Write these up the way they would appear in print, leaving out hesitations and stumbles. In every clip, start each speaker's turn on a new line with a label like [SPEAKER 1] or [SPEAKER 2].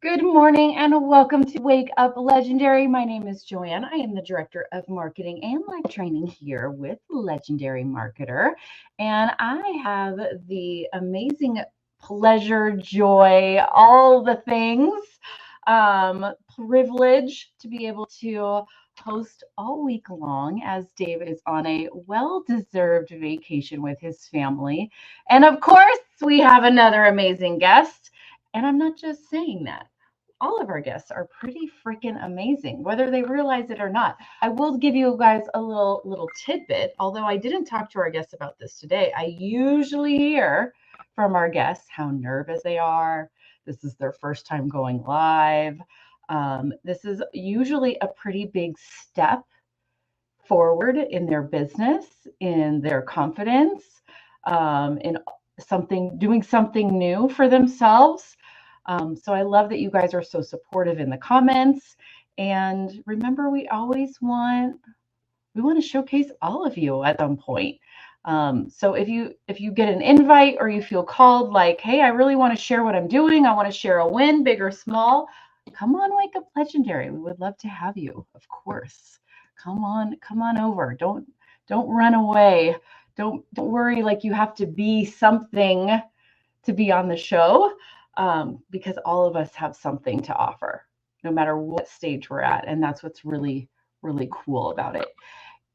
[SPEAKER 1] Good morning and welcome to Wake Up Legendary. My name is Joanne. I am the Director of Marketing and Life Training here with Legendary Marketer. And I have the amazing pleasure, joy, all the things, privilege to be able to host all week long as Dave is on a well-deserved vacation with his family. And of course, we have another amazing guest. And I'm not just saying that. All of our guests are pretty freaking amazing, whether they realize it or not. I will give you guys a little tidbit, although I didn't talk to our guests about this today. I usually hear from our guests how nervous they are. This is their first time going live. This is usually a pretty big step forward in their business, in their confidence, in doing something new for themselves. So I love that you guys are so supportive in the comments. And remember, we want to showcase all of you at some point. So if you get an invite or you feel called, like, hey, I really want to share what I'm doing, I want to share a win, big or small, come on, Wake Up Legendary. We would love to have you, of course. Come on over. Don't run away. Don't worry like you have to be something to be on the show. Because all of us have something to offer, no matter what stage we're at. And that's what's really, really cool about it.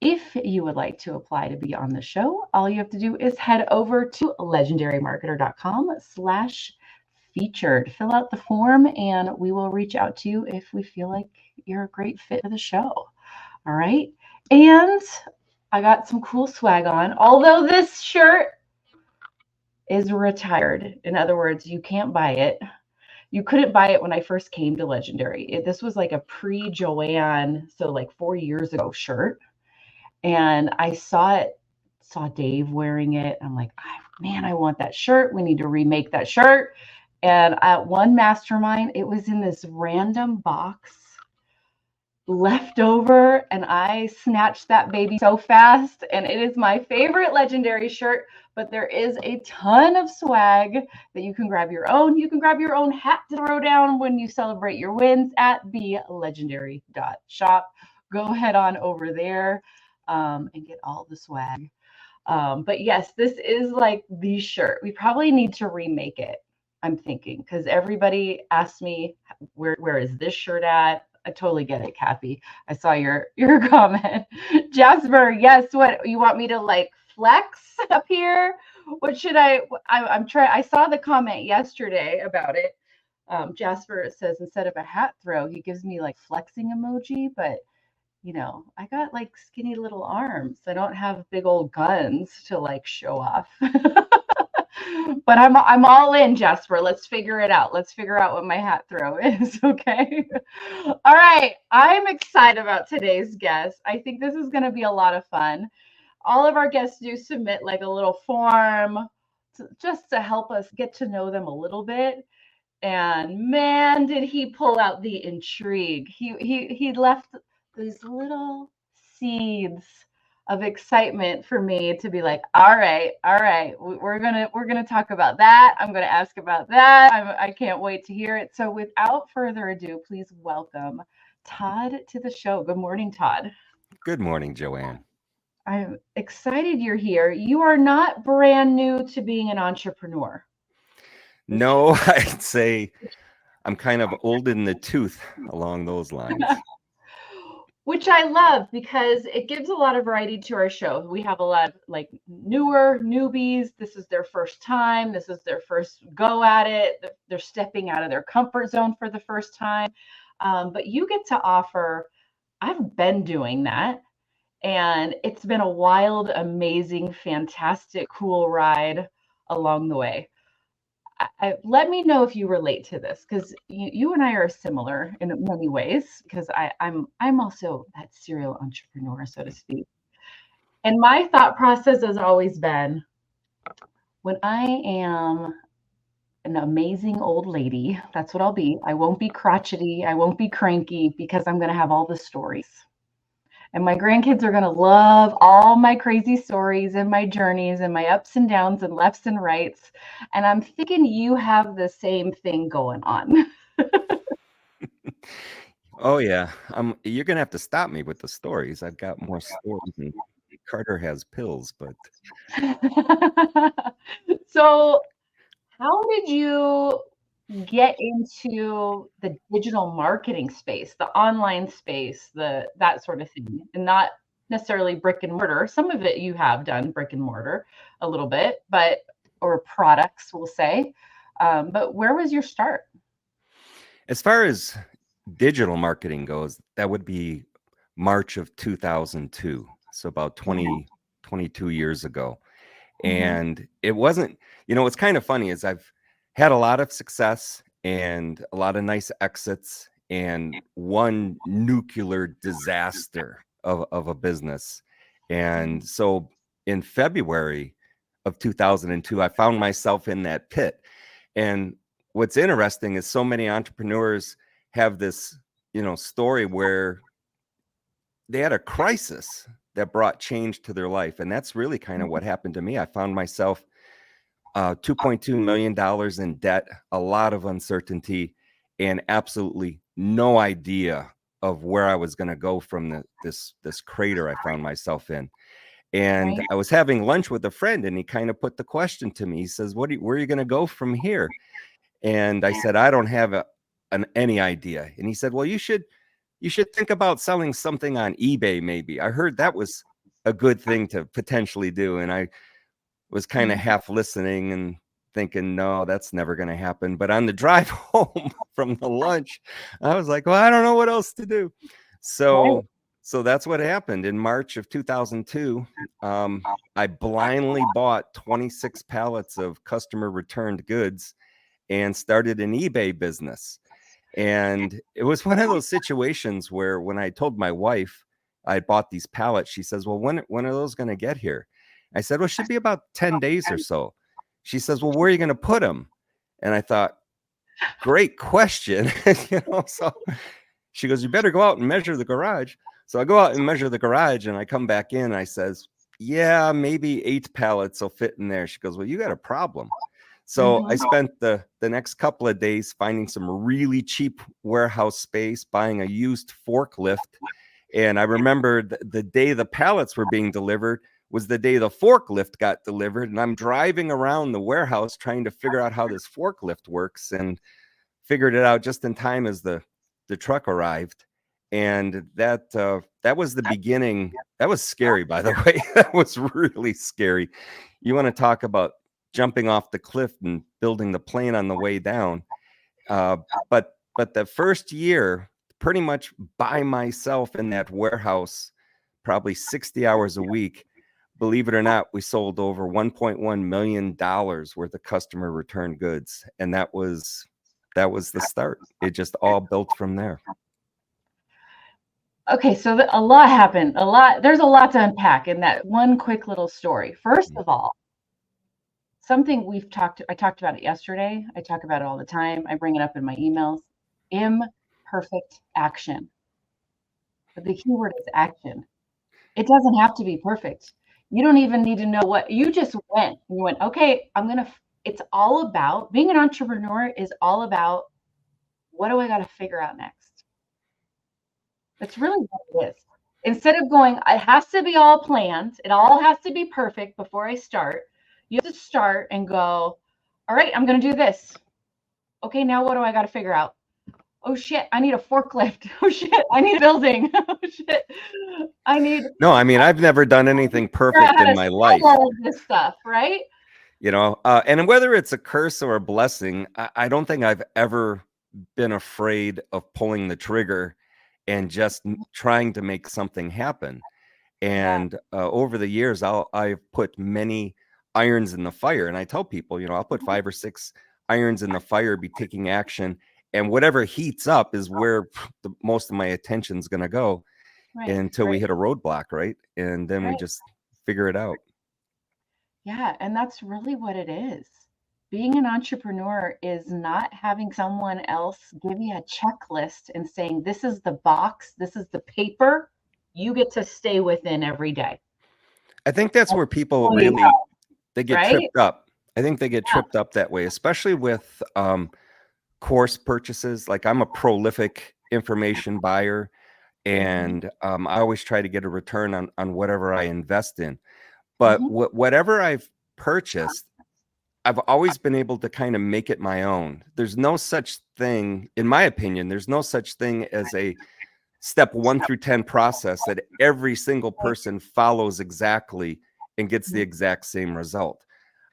[SPEAKER 1] If you would like to apply to be on the show, all you have to do is head over to legendarymarketer.com/featured. Fill out the form and we will reach out to you if we feel like you're a great fit for the show. All right. And I got some cool swag on, although this shirt is retired. In other words, you can't buy it. You couldn't buy it when I first came to Legendary. This was like a pre-Joanne, so like 4 years ago shirt. And I saw Dave wearing it. I'm like, man, I want that shirt. We need to remake that shirt. And at one mastermind, it was in this random box left over, and I snatched that baby so fast, and it is my favorite Legendary shirt. But there is a ton of swag that you can grab your own. You can grab your own hat to throw down when you celebrate your wins at thelegendary.shop. Go head on over there and get all the swag. But yes, this is like the shirt. We probably need to remake it, I'm thinking, because everybody asked me, where is this shirt at? I totally get it, Kathy. I saw your comment. Jasper, yes, what you want me to like flex up here? What should I'm trying. I saw the comment yesterday about it. Jasper says instead of a hat throw, he gives me like flexing emoji, but I got like skinny little arms. I don't have big old guns to like show off. But I'm all in, Jasper. Let's figure it out. Let's figure out what my hat throw is, okay? All right. I'm excited about today's guest. I think this is going to be a lot of fun. All of our guests do submit like a little form just to help us get to know them a little bit. And man, did he pull out the intrigue. He left these little seeds of excitement for me to be like, all right, we're gonna talk about that. I'm gonna ask about that. I can't wait to hear it. So without further ado, please welcome Todd to the show. Good morning, Todd.
[SPEAKER 2] Good morning, Joanne.
[SPEAKER 1] I'm excited you're here. You are not brand new to being an entrepreneur.
[SPEAKER 2] No, I'd say I'm kind of old in the tooth along those lines.
[SPEAKER 1] Which I love because it gives a lot of variety to our show. We have a lot of like newbies. This is their first time. This is their first go at it. They're stepping out of their comfort zone for the first time. But you get to offer, I've been doing that. And it's been a wild, amazing, fantastic, cool ride along the way. Let me know if you relate to this, because you and I are similar in many ways, because I'm also that serial entrepreneur, so to speak. And my thought process has always been, when I am an amazing old lady, that's what I'll be. I won't be crotchety. I won't be cranky, because I'm going to have all the stories. And my grandkids are going to love all my crazy stories and my journeys and my ups and downs and lefts and rights. And I'm thinking you have the same thing going on.
[SPEAKER 2] Oh yeah. You're gonna have to stop me with the stories. I've got more stories than Carter has pills, but
[SPEAKER 1] So, how did you get into the digital marketing space, the online space, that sort of thing, and not necessarily brick and mortar? Some of it you have done brick and mortar a little bit, but or products, we'll say. But where was your start?
[SPEAKER 2] as far as digital marketing goes, that would be March of 2002. So about
[SPEAKER 1] Yeah.
[SPEAKER 2] 22 years ago.
[SPEAKER 1] Mhm.
[SPEAKER 2] And it wasn't, what's kind of funny is I've had a lot of success and a lot of nice exits and one nuclear disaster of a business. And so in February of 2002, I found myself in that pit. And what's interesting is so many entrepreneurs have this, story where they had a crisis that brought change to their life. And that's really kind of what happened to me. I found myself $2.2 million in debt, a lot of uncertainty, and absolutely no idea of where I was going to go from this crater I found myself in. And
[SPEAKER 1] Right.
[SPEAKER 2] I was having lunch with a friend, and he kind of put the question to me. He says, where are you going to go from here? And I said, I don't have any idea. And he said, well, you should think about selling something on eBay. Maybe I heard that was a good thing to potentially do. And I was kind of half listening and thinking, no, that's never going to happen. But on the drive home from the lunch, I was like, well, I don't know what else to do.
[SPEAKER 1] Right.
[SPEAKER 2] So that's what happened in March of 2002. I blindly bought 26 pallets of customer returned goods and started an eBay business. And it was one of those situations where when I told my wife I bought these pallets, she says, well, when are those going to get here? I said, well, it should be about 10 days or so. She says, well, where are you going to put them? And I thought, great question. So she goes, you better go out and measure the garage. So I go out and measure the garage and I come back in and I says, yeah, maybe 8 pallets will fit in there. She goes, well, you got a problem. So I spent the next couple of days finding some really cheap warehouse space, buying a used forklift. And I remember the day the pallets were being delivered was the day the forklift got delivered. And I'm driving around the warehouse trying to figure out how this forklift works, and figured it out just in time as the truck arrived. And that was the beginning. That was scary, by the way. That was really scary. You want to talk about jumping off the cliff and building the plane on the way down. But the first year, pretty much by myself in that warehouse, probably 60 hours a week, believe it or not, we sold over $1.1 million worth of customer return goods. And that was the start. It just all built from there.
[SPEAKER 1] Okay, so a lot happened. There's a lot to unpack in that one quick little story. First of all, something I talked about it yesterday. I talk about it all the time. I bring it up in my emails. Imperfect action. But the key word is action. It doesn't have to be perfect. You don't even need to know what you just went. You went, okay, it's all about being an entrepreneur is all about what do I got to figure out next? That's really what it is. Instead of going, it has to be all planned, it all has to be perfect before I start. You have to start and go, all right, I'm going to do this. Okay, now what do I got to figure out? Oh shit, I need a forklift. Oh shit, I need a building. Oh shit,
[SPEAKER 2] No, I mean, I've never done anything perfect in my life.
[SPEAKER 1] All of this stuff, right?
[SPEAKER 2] And whether it's a curse or a blessing, I don't think I've ever been afraid of pulling the trigger and just trying to make something happen. And over the years, I've put many irons in the fire. And I tell people, I'll put 5 or 6 irons in the fire, be taking action. And whatever heats up is where most of my attention's going to go until we hit a roadblock, right? And then we just figure it out.
[SPEAKER 1] Yeah, and that's really what it is. Being an entrepreneur is not having someone else give you a checklist and saying, this is the box, this is the paper you get to stay within every day.
[SPEAKER 2] I think that's where people really, they get tripped up. I think they get tripped up that way, especially with course purchases. Like, I'm a prolific information buyer, and I always try to get a return on whatever I invest in. But whatever I've purchased, I've always been able to kind of make it my own. There's no such thing, in my opinion, there's no such thing as a step 1 through 10 process that every single person follows exactly and gets the exact same result.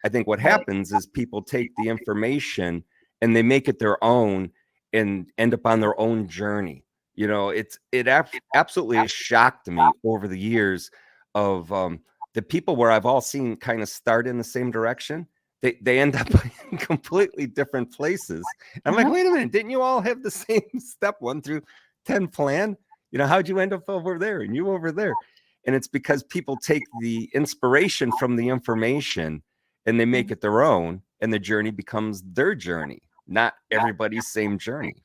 [SPEAKER 2] I think what happens is people take the information and they make it their own and end up on their own journey. You know, it absolutely has shocked me over the years of the people where I've all seen kind of start in the same direction. They end up in completely different places. I'm like, wait a minute, didn't you all have the same step 1 through 10 plan? You know, how'd you end up over there and you over there? And it's because people take the inspiration from the information and they make it their own, and the journey becomes their journey, not everybody's same journey.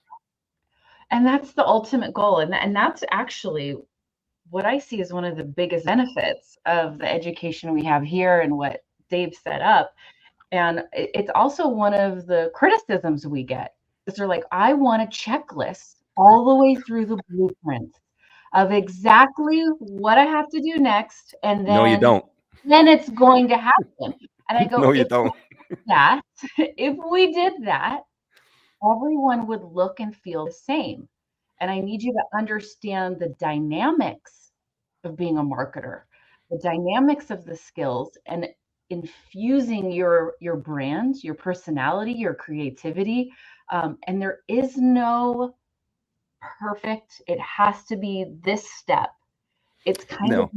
[SPEAKER 1] And that's the ultimate goal. And that's actually what I see as one of the biggest benefits of the education we have here and what Dave set up. And it's also one of the criticisms we get. Is they're like, I want a checklist all the way through the blueprint of exactly what I have to do next. And then,
[SPEAKER 2] no, you don't.
[SPEAKER 1] Then it's going to happen. And I go,
[SPEAKER 2] no, you don't.
[SPEAKER 1] If we did that, everyone would look and feel the same. And I need you to understand the dynamics of being a marketer, the dynamics of the skills, and infusing your brand, your personality, your creativity. And there is no perfect, it has to be this step. It's kind of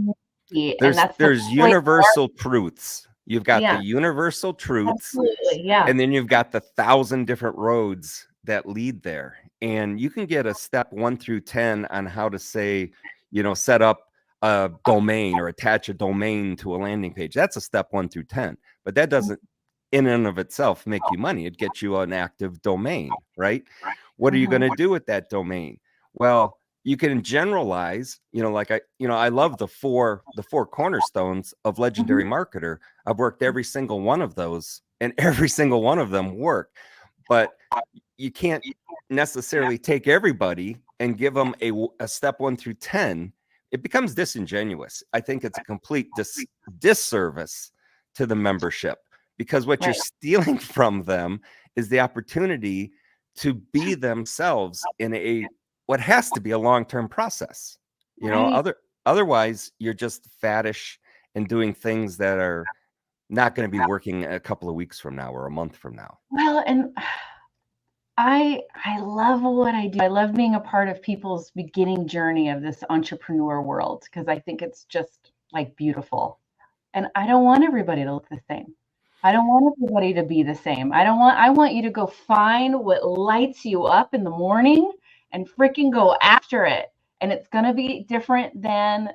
[SPEAKER 1] easy.
[SPEAKER 2] There's universal truths. You've got the universal truths, and then you've got the 1,000 different roads that lead there. And you can get a step 1 through 10 on how to say, you know, set up a domain or attach a domain to a landing page. That's a step 1 through 10, but that doesn't in and of itself make you money. It gets you an active domain, right? What are you going to do with that domain? Well, you can generalize, you know, like I love the four cornerstones of Legendary Marketer. I've worked every single one of those, and every single one of them work. But you can't necessarily take everybody and give them a step 1 through 10. It becomes disingenuous. I think it's a complete disservice to the membership, because what you're stealing from them is the opportunity to be themselves in what has to be a long-term process. You know, otherwise you're just faddish and doing things that are not going to be working a couple of weeks from now or a month from now.
[SPEAKER 1] Well, and I love what I do. I love being a part of people's beginning journey of this entrepreneur world, because I think it's just like beautiful. And I don't want everybody to look the same. I don't want everybody to be the same. I want you to go find what lights you up in the morning and freaking go after it. And it's going to be different than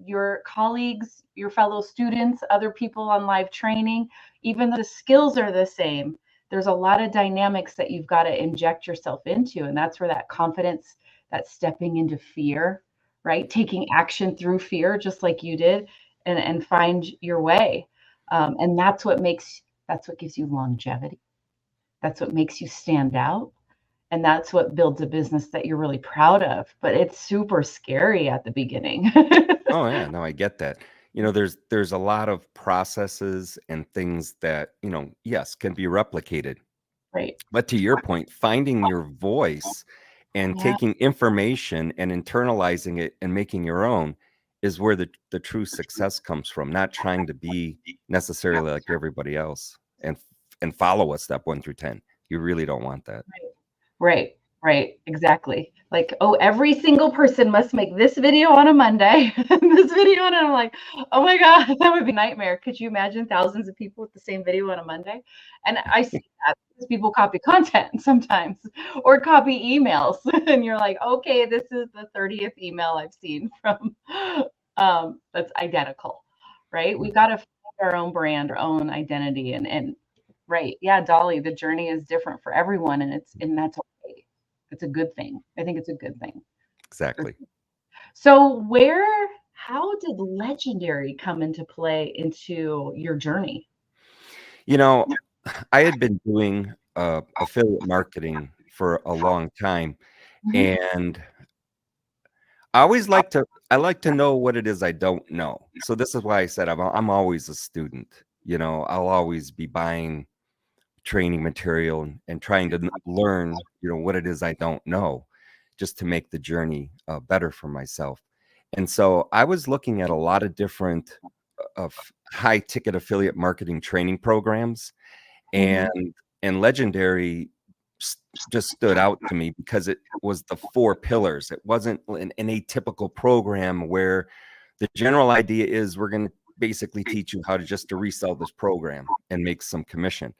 [SPEAKER 1] your colleagues, your fellow students, other people on live training. Even though the skills are the same, there's a lot of dynamics that you've got to inject yourself into. And that's where that confidence, that stepping into fear, right? Taking action through fear, just like you did, and find your way. And that's what gives you longevity. That's what makes you stand out. And that's what builds a business that you're really proud of. But it's super scary at the beginning.
[SPEAKER 2] Oh yeah, no, I get that. You know, there's a lot of processes and things that, you know, yes, can be replicated.
[SPEAKER 1] Right.
[SPEAKER 2] But to your point, finding your voice and taking information and internalizing it and making your own is where the true success comes from, not trying to be necessarily like everybody else and follow a step 1 through 10. You really don't want that.
[SPEAKER 1] Right. Exactly. Like, oh, every single person must make this video on a Monday, this video on it. I'm like, oh my God, that would be a nightmare. Could you imagine thousands of people with the same video on a Monday? And I see that because people copy content sometimes or copy emails. And you're like, okay, this is the 30th email I've seen from that's identical, right? We've got to find our own brand, our own identity. And right. Yeah, Dolly, the journey is different for everyone. And that's okay. It's a good thing. I think it's a good thing.
[SPEAKER 2] Exactly.
[SPEAKER 1] So how did Legendary come into play into your journey?
[SPEAKER 2] You know, I had been doing affiliate marketing for a long time. And I like to know what it is I don't know. So this is why I said I'm always a student. You know, I'll always be buying training material and trying to learn, you know, what it is I don't know, just to make the journey better for myself. And so I was looking at a lot of different of high ticket affiliate marketing training programs, and Legendary just stood out to me because it was the 4 pillars. It wasn't an atypical program where the general idea is we're going to basically teach you how to resell this program and make some commission.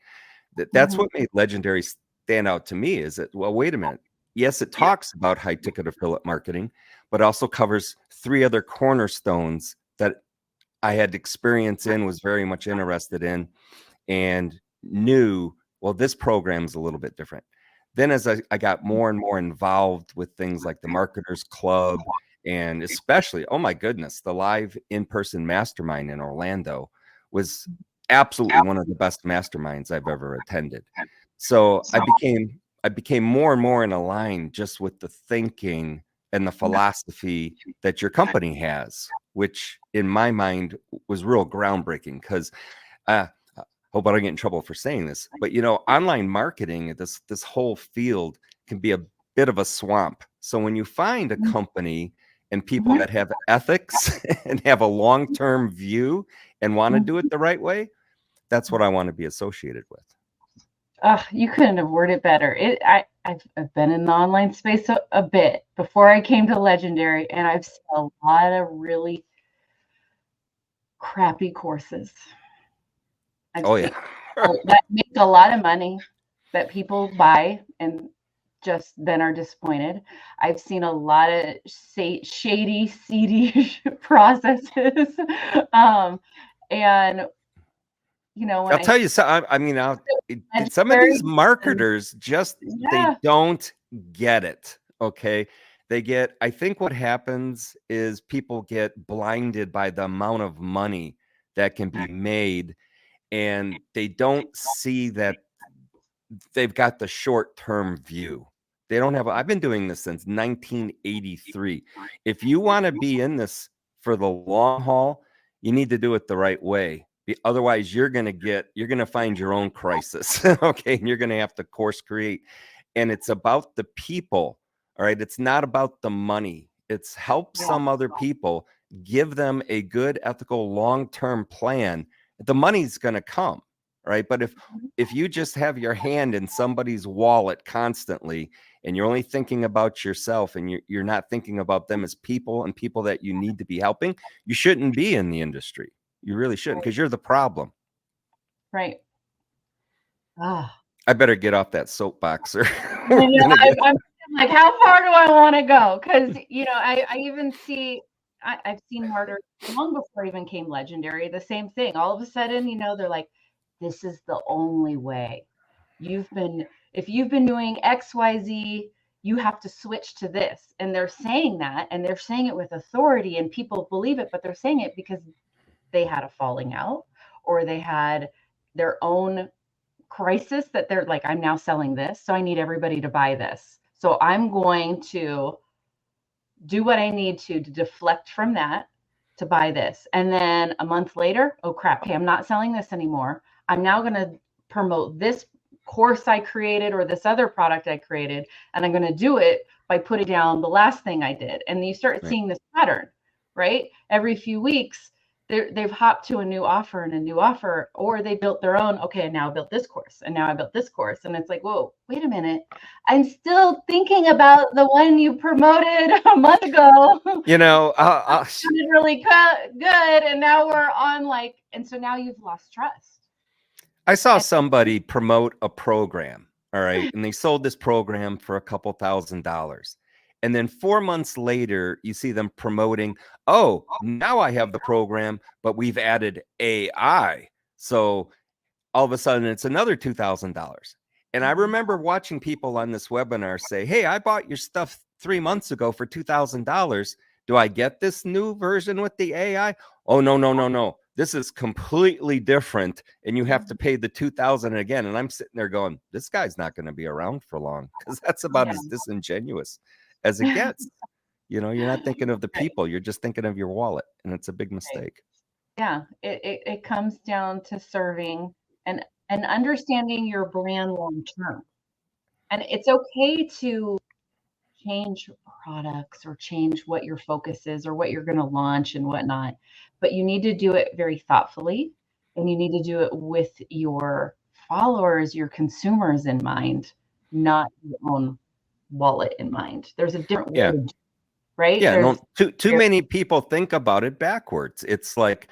[SPEAKER 2] That's what made Legendary stand out to me, is that, well, wait a minute. Yes, it talks about high ticket affiliate marketing, but also covers 3 other cornerstones that I had experience in, was very much interested in, and knew, well, this program's a little bit different. Then as I got more and more involved with things like the Marketers Club, and especially, oh my goodness, the live in-person mastermind in Orlando was absolutely one of the best masterminds I've ever attended. So I became more and more in line just with the thinking and the philosophy that your company has, which in my mind was real groundbreaking. Because hope I don't get in trouble for saying this, but you know, online marketing, this whole field can be a bit of a swamp. So when you find a company and people that have ethics and have a long-term view and want to do it the right way, that's what I want to be associated with.
[SPEAKER 1] You couldn't have worded better. I've been in the online space a bit before I came to Legendary, and I've seen a lot of really crappy courses.
[SPEAKER 2] Yeah.
[SPEAKER 1] That make a lot of money that people buy and just then are disappointed. I've seen a lot of shady, seedy processes. And you know,
[SPEAKER 2] I'll tell you, so I mean, some of these marketers just they don't get it. Okay. I think what happens is people get blinded by the amount of money that can be made, and they don't see that they've got the short-term view. They don't have, I've been doing this since 1983. If you want to be in this for the long haul, you need to do it the right way. Otherwise, you're going to find your own crisis. Okay. And you're going to have to course create. And it's about the people. All right. It's not about the money. It's help some other people, give them a good, ethical, long-term plan. The money's going to come. Right. But if you just have your hand in somebody's wallet constantly, and you're only thinking about yourself, and you're not thinking about them as people and people that you need to be helping, you shouldn't be in the industry. You really shouldn't, because you're the problem.
[SPEAKER 1] Right.
[SPEAKER 2] I better get off that soapbox. Or
[SPEAKER 1] I'm like, how far do I want to go? Because, you know, I even see, I've seen marketers long before I even came Legendary, the same thing. All of a sudden, you know, they're like, this is the only way. If you've been doing XYZ, you have to switch to this. And they're saying that, and they're saying it with authority, and people believe it, but they're saying it because they had a falling out, or they had their own crisis that they're like, I'm now selling this, so I need everybody to buy this. So I'm going to do what I need to deflect from that to buy this. And then a month later, oh crap, okay, I'm not selling this anymore. I'm now going to promote this course I created or this other product I created, and I'm going to do it by putting down the last thing I did. And you start seeing this pattern, right? Every few weeks, they've hopped to a new offer and a new offer, or they built their own. Okay, now I built this course, and now I built this course, and it's like, whoa, wait a minute, I'm still thinking about the one you promoted a month ago.
[SPEAKER 2] You know,
[SPEAKER 1] it sounded really good, and now we're on like, and so now you've lost trust.
[SPEAKER 2] I saw somebody promote a program, all right, and they sold this program for a couple $1,000. And then 4 months later, you see them promoting, oh, now I have the program, but we've added AI. So all of a sudden, it's another $2,000. And I remember watching people on this webinar say, hey, I bought your stuff 3 months ago for $2,000. Do I get this new version with the AI? Oh, no. this is completely different, and you have to pay the 2,000 again. And I'm sitting there going, this guy's not going to be around for long, because that's about as disingenuous as it gets. You know, you're not thinking of the people, you're just thinking of your wallet, and it's a big mistake.
[SPEAKER 1] Yeah, it comes down to serving and understanding your brand long term. And it's okay to change products or change what your focus is or what you're going to launch and whatnot, but you need to do it very thoughtfully, and you need to do it with your followers, your consumers in mind, not your own wallet in mind. There's a different way,
[SPEAKER 2] Yeah.
[SPEAKER 1] right?
[SPEAKER 2] Yeah, no, too many people think about it backwards. It's like,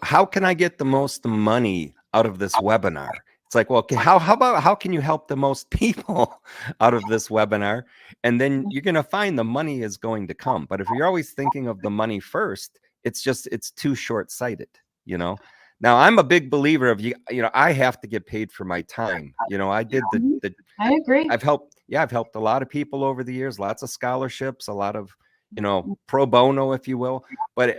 [SPEAKER 2] how can I get the most money out of this webinar? It's like, well, okay, how can you help the most people out of this webinar? And then you're going to find the money is going to come. But if you're always thinking of the money first, it's too short-sighted, you know? Now, I'm a big believer of, I have to get paid for my time. You know, I did
[SPEAKER 1] I agree.
[SPEAKER 2] I've helped a lot of people over the years, lots of scholarships, a lot of, pro bono, if you will. But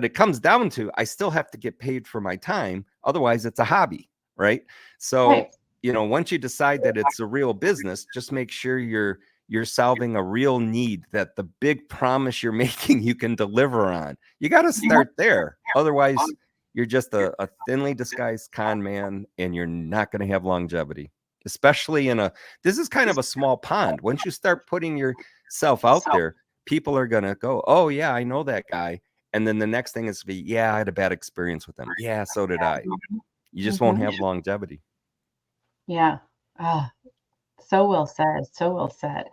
[SPEAKER 2] it comes down to, I still have to get paid for my time. Otherwise, it's a hobby, right? So, once you decide that it's a real business, just make sure you're solving a real need, that the big promise you're making you can deliver on. You got to start there. Otherwise, you're just a thinly disguised con man, and you're not going to have longevity, especially this is kind of a small pond. Once you start putting yourself out there, people are going to go, oh yeah, I know that guy. And then the next thing is to be, yeah, I had a bad experience with him. Yeah, so did I. You just won't have longevity.
[SPEAKER 1] Yeah. So well said. So well said.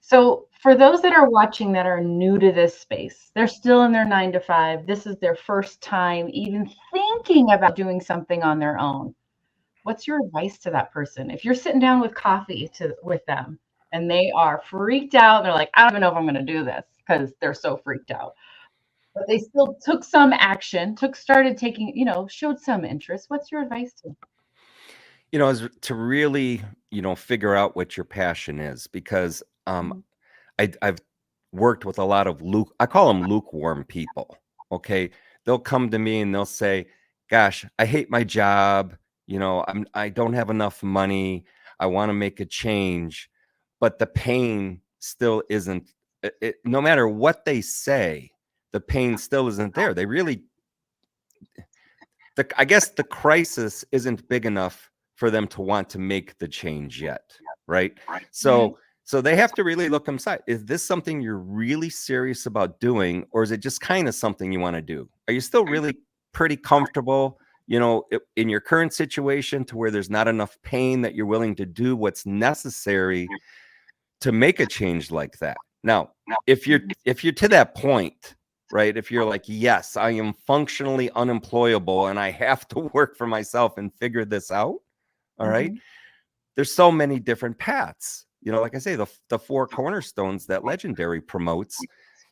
[SPEAKER 1] So for those that are watching that are new to this space, they're still in their 9 to 5. This is their first time even thinking about doing something on their own. What's your advice to that person? If you're sitting down with coffee with them and they are freaked out, they're like, I don't even know if I'm going to do this, because they're so freaked out. But they still took some action, started taking, showed some interest. What's your advice to them?
[SPEAKER 2] Is to really, figure out what your passion is, because I've worked with a lot of I call them lukewarm people. Okay. They'll come to me and they'll say, gosh, I hate my job. I don't have enough money. I want to make a change, but the pain still isn't, no matter what they say, the pain still isn't there. They really, I guess the crisis isn't big enough for them to want to make the change yet. Right. So they have to really look inside. Is this something you're really serious about doing, or is it just kind of something you want to do? Are you still really pretty comfortable, in your current situation, to where there's not enough pain that you're willing to do what's necessary to make a change like that? Now, if you're to that point, right? If you're like, yes, I am functionally unemployable and I have to work for myself and figure this out. All right. There's so many different paths. Like I say, the 4 cornerstones that Legendary promotes,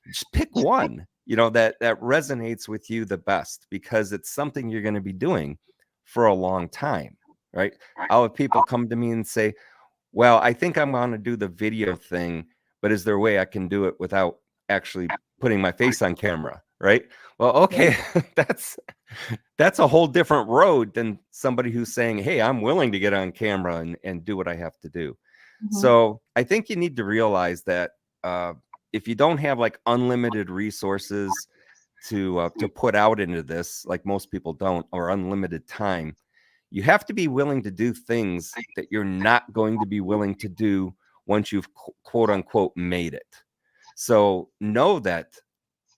[SPEAKER 2] just pick one, that resonates with you the best, because it's something you're going to be doing for a long time, right? I'll have people come to me and say, well, I think I'm going to do the video thing, but is there a way I can do it without actually putting my face on camera, right? Well, okay, that's a whole different road than somebody who's saying, hey, I'm willing to get on camera and do what I have to do. So I think you need to realize that if you don't have like unlimited resources to put out into this, like most people don't, or unlimited time, you have to be willing to do things that you're not going to be willing to do once you've quote unquote made it. So know that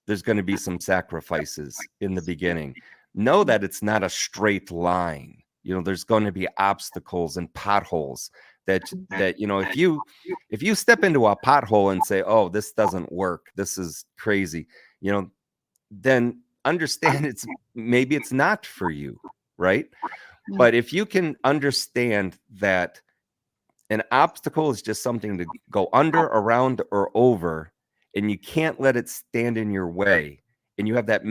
[SPEAKER 2] there's going to be some sacrifices in the beginning. Know that it's not a straight line. There's going to be obstacles and potholes that if you step into a pothole and say, oh, this doesn't work, this is crazy, then understand maybe it's not for you, right? But if you can understand that an obstacle is just something to go under, around, or over, and you can't let it stand in your way, and you have that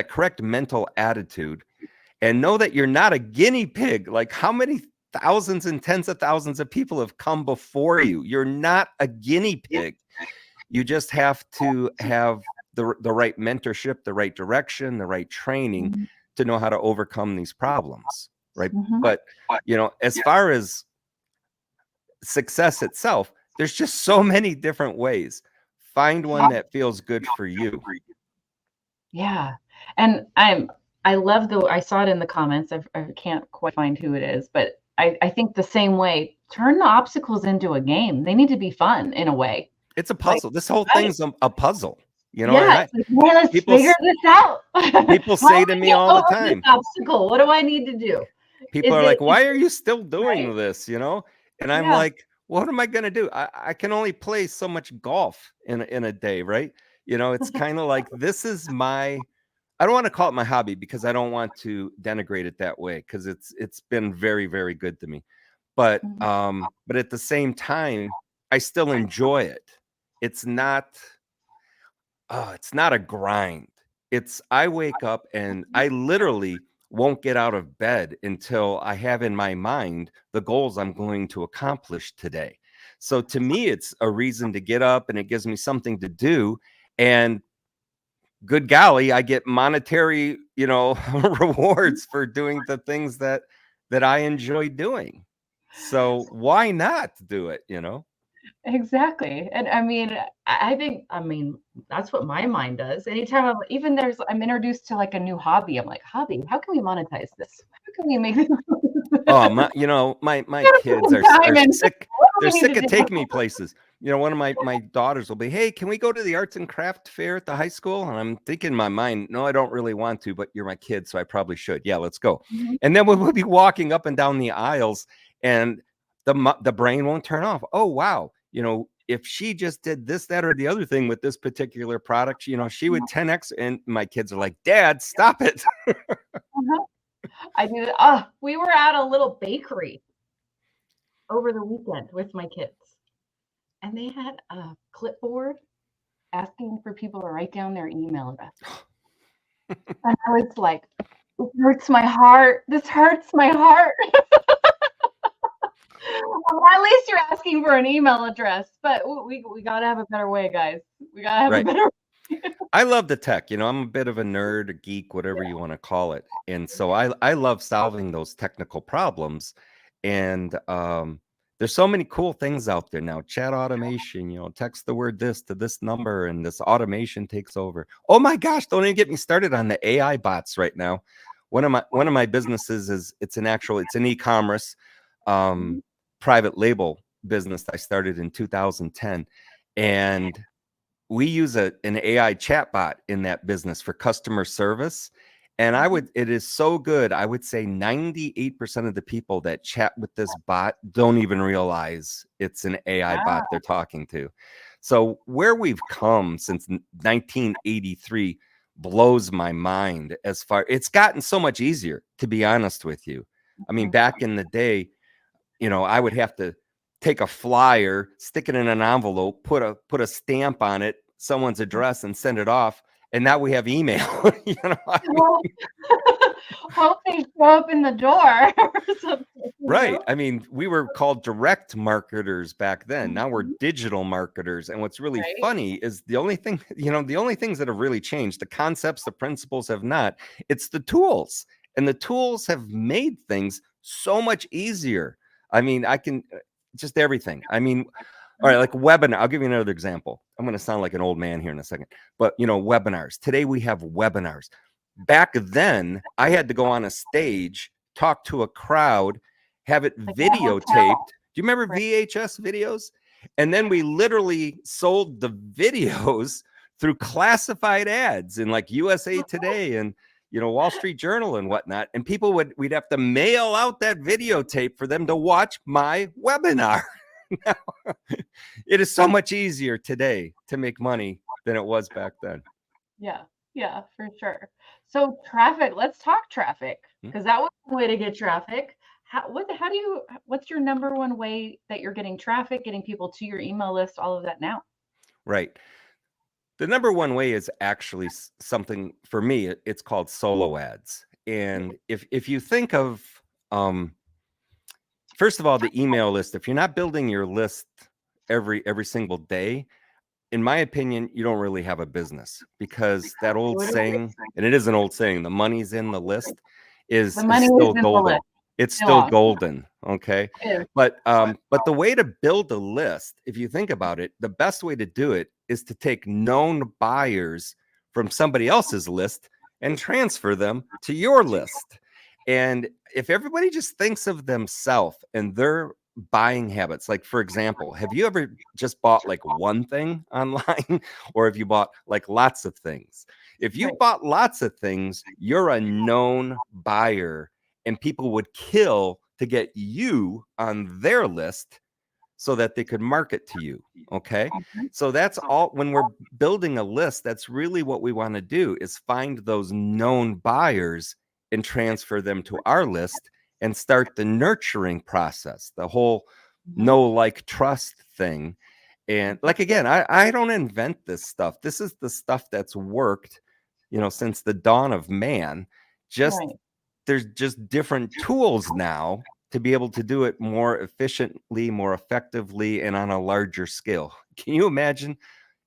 [SPEAKER 2] correct mental attitude, and know that you're not a guinea pig. Like, how many thousands and tens of thousands of people have come before you? You're not a guinea pig. You just have to have the right mentorship, the right direction, the right training
[SPEAKER 1] Mhm.
[SPEAKER 2] to know how to overcome these problems, right?
[SPEAKER 1] Mhm.
[SPEAKER 2] But, as far as success itself, there's just so many different ways. Find one that feels good for you.
[SPEAKER 1] Yeah. And I love I saw it in the comments. I can't quite find who it is, but I think the same way. Turn the obstacles into a game. They need to be fun in a way.
[SPEAKER 2] It's a
[SPEAKER 1] Like,
[SPEAKER 2] puzzle. This whole
[SPEAKER 1] right?
[SPEAKER 2] thing's a puzzle, and
[SPEAKER 1] Yeah, it's like, "Yeah, let's
[SPEAKER 2] people
[SPEAKER 1] figure this out.
[SPEAKER 2] people
[SPEAKER 1] How do
[SPEAKER 2] say to
[SPEAKER 1] I
[SPEAKER 2] me
[SPEAKER 1] get
[SPEAKER 2] all the
[SPEAKER 1] over this
[SPEAKER 2] time,
[SPEAKER 1] obstacle? What do I need to do?"
[SPEAKER 2] people
[SPEAKER 1] Is
[SPEAKER 2] are
[SPEAKER 1] it
[SPEAKER 2] like, why are you still
[SPEAKER 1] right?
[SPEAKER 2] doing this? And I'm
[SPEAKER 1] Yeah.
[SPEAKER 2] like, what am I going to do? I can only play so much golf in a day, right? It's kind of like, this is I don't want to call it my hobby, because I don't want to denigrate it that way, because it's been very, very good to me. But
[SPEAKER 1] Mhm.
[SPEAKER 2] but at the same time, I still enjoy it. It's not it's not a grind. I wake up and I literally won't get out of bed until I have in my mind the goals I'm going to accomplish today. So to me, it's a reason to get up, and it gives me something to do. And good golly, I get monetary, rewards for doing the things that I enjoy doing. So why not do it?
[SPEAKER 1] Exactly. And I mean, I think, that's what my mind does. Anytime I'm introduced to like a new hobby, I'm like, hobby, how can we monetize this? How can we make this?
[SPEAKER 2] Oh, my
[SPEAKER 1] Gotta put
[SPEAKER 2] kids
[SPEAKER 1] some
[SPEAKER 2] are
[SPEAKER 1] time in.
[SPEAKER 2] sick.
[SPEAKER 1] What do
[SPEAKER 2] They're
[SPEAKER 1] we need
[SPEAKER 2] sick
[SPEAKER 1] to
[SPEAKER 2] of
[SPEAKER 1] do?
[SPEAKER 2] taking me places. One of my daughters will be, hey, can we go to the arts and craft fair at the high school? And I'm thinking in my mind, no, I don't really want to, but you're my kid, so I probably should. Yeah, let's go.
[SPEAKER 1] Mhm.
[SPEAKER 2] And then we'll be walking up and down the aisles, and the brain won't turn off. Oh, wow. If she just did this, that, or the other thing with this particular product, she would 10x. And my kids are like, Dad, stop it.
[SPEAKER 1] Uh-huh. I do. We were at a little bakery over the weekend with my kids, and they had a clipboard asking for people to write down their email address. And I was like, "This hurts my heart. This hurts my heart." Well, at least you're asking for an email address, but we gotta have a better way, guys. We gotta have a
[SPEAKER 2] Right.
[SPEAKER 1] better
[SPEAKER 2] I love the tech. I'm a bit of a nerd, a geek, whatever you want to call it. And so I love solving those technical problems. And there's so many cool things out there now. Chat automation, text the word this to this number, and this automation takes over. Oh my gosh, don't even get me started on the AI bots right now. One of my businesses it's an e-commerce private label business I started in 2010. And we use an AI chatbot in that business for customer service. And it is so good. I would say 98% of the people that chat with this bot don't even realize it's an AI bot they're talking to. So where we've come since 1983 blows my mind. It's gotten so much easier, to be honest with you. I mean, back in the day, I would have to take a flyer, stick it in an envelope, put a stamp on it, someone's address, and send it off. And now we have email.
[SPEAKER 1] Well, hope they show up in the door or something,
[SPEAKER 2] Right. I mean, we were called direct marketers back then. Now we're
[SPEAKER 1] Mhm.
[SPEAKER 2] digital marketers. And what's really
[SPEAKER 1] Right?
[SPEAKER 2] funny is the only things that have really changed, the concepts, the principles have not. It's the tools. And the tools have made things so much easier. I mean, I can just everything. I mean, all right, like webinar. I'll give you another example. I'm going to sound like an old man here in a second. But, webinars. Today we have webinars. Back then, I had to go on a stage, talk to a crowd, have it
[SPEAKER 1] Like at a
[SPEAKER 2] videotaped.
[SPEAKER 1] hotel.
[SPEAKER 2] Do you remember
[SPEAKER 1] Right.
[SPEAKER 2] VHS videos? And then we literally sold the videos through classified ads in like USA Today and Wall Street Journal and whatnot. And we'd have to mail out that videotape for them to watch my webinar. Now, it is so much easier today to make money than it was back then.
[SPEAKER 1] Yeah. Yeah, for sure. So traffic, let's talk traffic, because that was one way to get traffic. What's your number one way that you're getting traffic, getting people to your email list, all of that now?
[SPEAKER 2] Right. The number one way is actually something for me. It's called solo ads. And if you think of, first of all, the email list, if you're not building your list every single day, in my opinion, you don't really have a business, because that old saying, and it is an old saying, the money's in the list, is
[SPEAKER 1] The money
[SPEAKER 2] still
[SPEAKER 1] is in the
[SPEAKER 2] golden.
[SPEAKER 1] list.
[SPEAKER 2] It's
[SPEAKER 1] Still
[SPEAKER 2] still
[SPEAKER 1] on.
[SPEAKER 2] golden. Okay.
[SPEAKER 1] It is.
[SPEAKER 2] But the way to build a list, if you think about it, the best way to do it is to take known buyers from somebody else's list and transfer them to your list. And if everybody just thinks of themselves and their buying habits, like, for example, have you ever just bought like one thing online, or have you bought like lots of things? If you
[SPEAKER 1] Right.
[SPEAKER 2] bought lots of things, you're a known buyer, and people would kill to get you on their list so that they could market to you. Okay. So that's all. When we're building a list, that's really what we want to do, is find those known buyers and transfer them to our list and start the nurturing process, the whole know, like, trust thing. And like, again, I don't invent this stuff. This is the stuff that's worked, since the dawn of man. Just
[SPEAKER 1] Right.
[SPEAKER 2] There's just different tools now to be able to do it more efficiently, more effectively, and on a larger scale. Can you imagine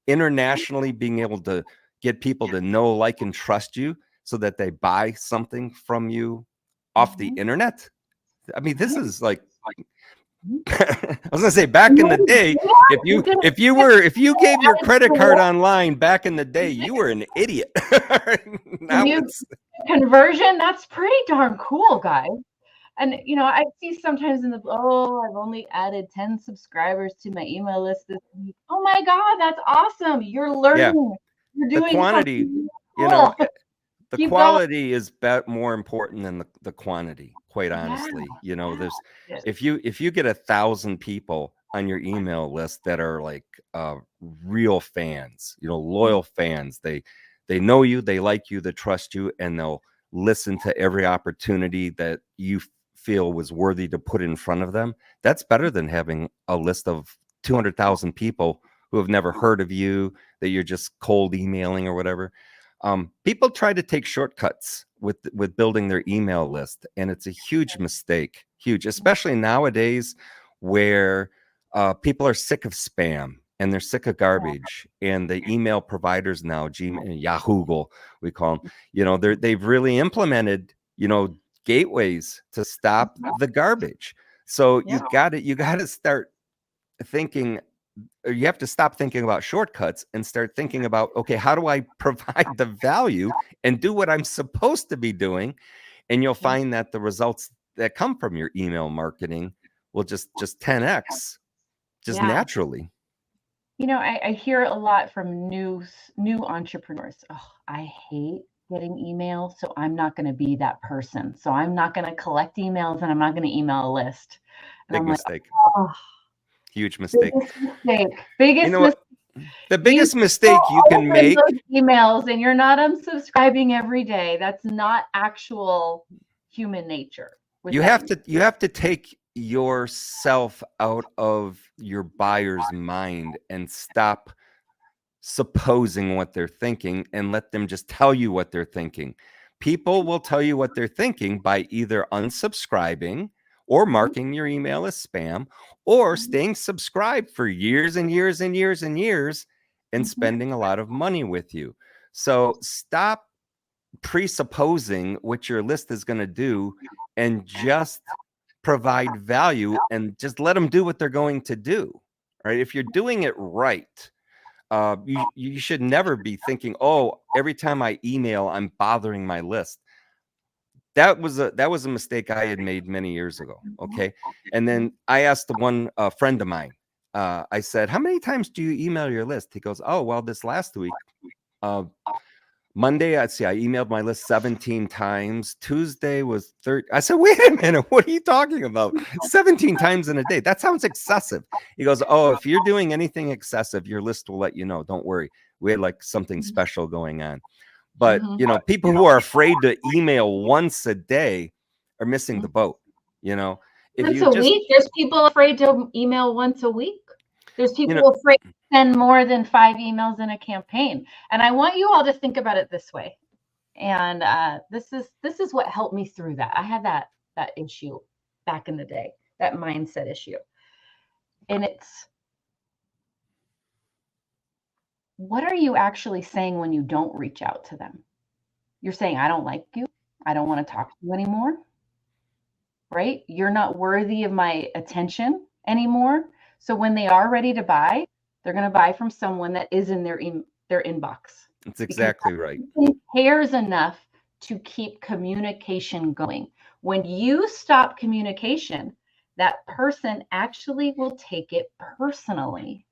[SPEAKER 2] internationally being able to get people to know, like, and trust you so that they buy something from you off the internet? I mean, this is like, I was gonna say, back in the day, if you gave your credit card online back in the day, you were an idiot. Now it's
[SPEAKER 1] Conversion, that's pretty darn cool, guys. And I see sometimes in I've only added 10 subscribers to my email list this week. Oh my God, that's awesome. You're learning. You're
[SPEAKER 2] the
[SPEAKER 1] doing
[SPEAKER 2] quantity,
[SPEAKER 1] something
[SPEAKER 2] the
[SPEAKER 1] cool. Keep going.
[SPEAKER 2] quality is more important than the quantity, quite honestly. There's
[SPEAKER 1] Yes.
[SPEAKER 2] if you get 1,000 people on your email list that are like real fans, loyal fans, they know you, they like you, they trust you, and they'll listen to every opportunity that you feel was worthy to put in front of them. That's better than having a list of 200,000 people who have never heard of you, that you're just cold emailing or whatever. People try to take shortcuts with building their email list, and it's a huge mistake. Huge, especially nowadays, where people are sick of spam and they're sick of garbage, and the email providers now, Gmail, Yahoo, we call them, they've really implemented, gateways to stop the garbage. So you got to start thinking, or you have to stop thinking about shortcuts and start thinking about, okay, how do I provide the value and do what I'm supposed to be doing? And you'll find that the results that come from your email marketing will just 10x, just naturally.
[SPEAKER 1] I hear a lot from new entrepreneurs. Oh, I hate getting emails, so I'm not going to be that person. So I'm not going to collect emails, and I'm not going to email a list. And
[SPEAKER 2] Big
[SPEAKER 1] I'm
[SPEAKER 2] mistake.
[SPEAKER 1] like, oh,
[SPEAKER 2] Huge mistake.
[SPEAKER 1] Biggest
[SPEAKER 2] What? The biggest mistake you can make,
[SPEAKER 1] those emails, and you're not unsubscribing every day. That's not actual human nature.
[SPEAKER 2] You have to take yourself out of your buyer's mind and stop supposing what they're thinking, and let them just tell you what they're thinking. People will tell you what they're thinking by either unsubscribing or marking your email as spam, or staying subscribed for years and years and years and years and spending a lot of money with you. So stop presupposing what your list is going to do, and just provide value, and just let them do what they're going to do. Right? If you're doing it right, you should never be thinking, oh, every time I email, I'm bothering my list. That was a mistake I had made many years ago. Okay. And then I asked one friend of mine, I said, how many times do you email your list? He goes, oh, well, this last week, Monday, I emailed my list 17 times. Tuesday was 30. I said, wait a minute, what are you talking about? 17 times in a day. That sounds excessive. He goes, oh, if you're doing anything excessive, your list will let you know. Don't worry. We had like something special going on. But, people who are afraid to email once a day are missing the boat. If
[SPEAKER 1] once a week, there's people afraid to email once a week. There's people afraid to send more than 5 emails in a campaign. And I want you all to think about it this way. And this is what helped me through that. I had that issue back in the day, that mindset issue. And what are you actually saying when you don't reach out to them? You're saying, I don't like you. I don't want to talk to you anymore. Right? You're not worthy of my attention anymore. So when they are ready to buy, they're going to buy from someone that is in their inbox.
[SPEAKER 2] That's exactly right.
[SPEAKER 1] Cares enough to keep communication going. When you stop communication, that person actually will take it personally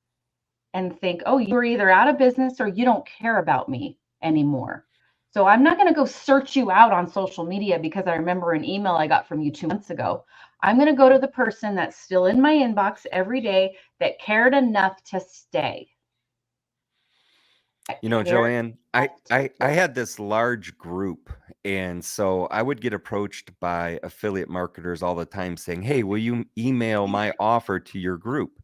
[SPEAKER 1] and think, oh, you're either out of business or you don't care about me anymore. So I'm not going to go search you out on social media because I remember an email I got from you 2 months ago. I'm going to go to the person that's still in my inbox every day that cared enough to stay.
[SPEAKER 2] You know, Joanne, I had this large group, and so I would get approached by affiliate marketers all the time saying, hey, will you email my offer to your group?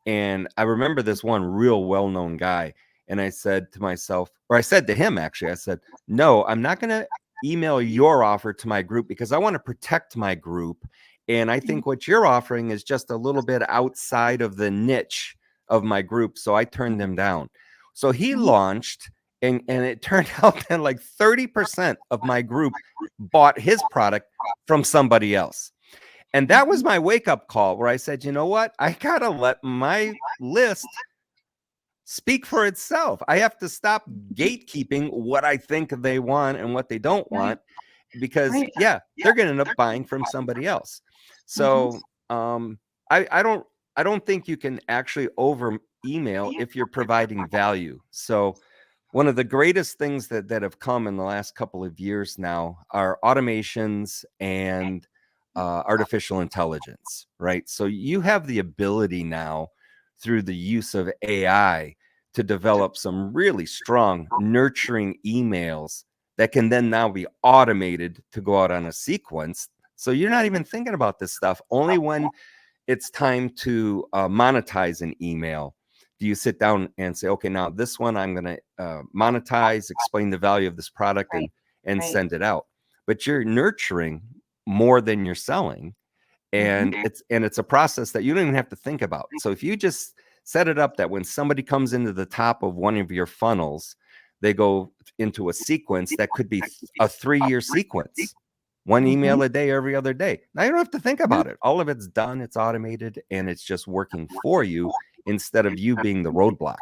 [SPEAKER 2] And I remember this one real well-known guy, and I said to myself, or I said to him, actually, I said, no, I'm not going to email your offer to my group because I want to protect my group. And I think what you're offering is just a little bit outside of the niche of my group. So I turned them down. So he launched, and it turned out that like 30% of my group bought his product from somebody else. And that was my wake-up call where I said, you know what? I got to let my list speak for itself. I have to stop gatekeeping what I think they want and what they don't want, because yeah, they're going to end up buying from somebody else. So I don't think you can actually over email if you're providing value. So one of the greatest things that have come in the last couple of years now are automations and artificial intelligence, right? So you have the ability now through the use of AI to develop some really strong nurturing emails that can then now be automated to go out on a sequence. So you're not even thinking about this stuff. Only when it's time to monetize an email do you sit down and say, okay, now this one I'm going to monetize, explain the value of this product, and send it out. But you're nurturing more than you're selling, and it's a process that you don't even have to think about. So if you just set it up that when somebody comes into the top of one of your funnels, they go into a sequence that could be a 3-year sequence, one email a day, every other day. Now you don't have to think about it. All of it's done, it's automated, and it's just working for you instead of you being the roadblock.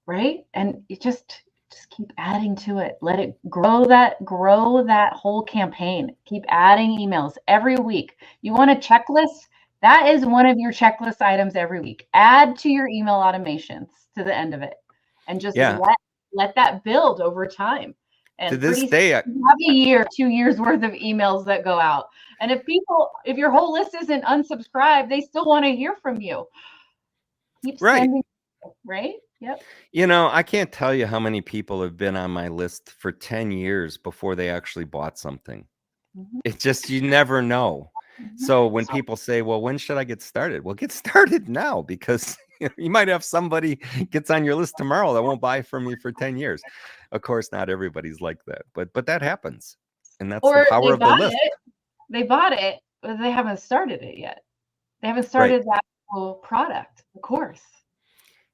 [SPEAKER 1] Right? And you just keep adding to it. Let it grow that whole campaign. Keep adding emails every week. You want a checklist? That is one of your checklist items every week. Add to your email automations to the end of it. And just let that build over time. And
[SPEAKER 2] to this day,
[SPEAKER 1] you have a year, 2 years worth of emails that go out. And if your whole list isn't unsubscribed, they still want to hear from you. Keep sending, right? Yep.
[SPEAKER 2] You know, I can't tell you how many people have been on my list for 10 years before they actually bought something. It's just, you never know. So when people say, well, when should I get started? Well, get started now, because you might have somebody gets on your list tomorrow that won't buy from you for 10 years. Of course, not everybody's like that, but that happens. And that's the power of the list.
[SPEAKER 1] They bought it, but they haven't started it yet. They haven't started that whole product, of course.